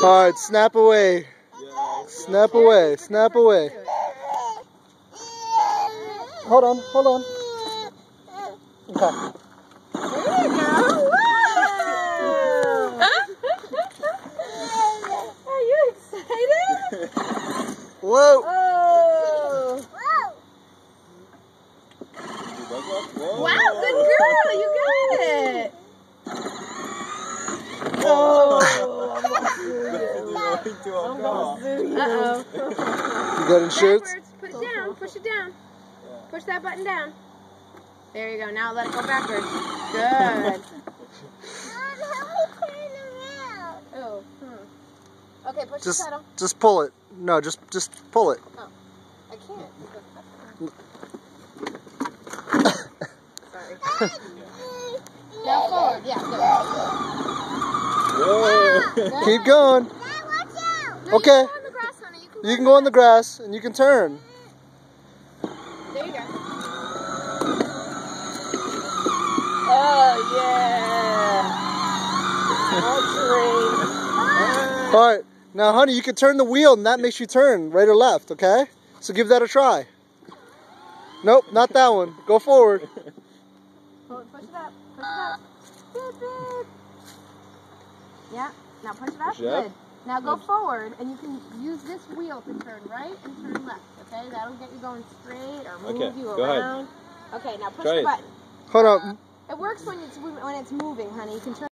Alright, snap away. Snap away, snap away. Hold on, hold on. Okay. There you go. Whoa. Are you excited? Whoa. Oh. Wow, good girl. You got it. Oh. Uh-oh. You got insurance? Backwards. Put it down. Push it down. Push that button down. There you go. Now let it go backwards. Good. Oh. Okay, push the pedal. Just pull it. No, just pull it. Oh. I can't. Sorry. Now forward. Yeah, good. Keep going. No, Okay. you can go on the grass, honey. You can go on the grass and you can turn. There you go. Oh, yeah. Alright, now honey, you can turn the wheel and that makes you turn right or left, okay? So give that a try. Nope, not that one. Go forward. Push it up. Push it up. Beep, beep. Yeah, now push it up. Good. Now go forward and you can use this wheel to turn right and turn left, okay? That'll get you going straight or move you around. Okay, now push the button. Hold on. It works when it's moving, honey. You can turn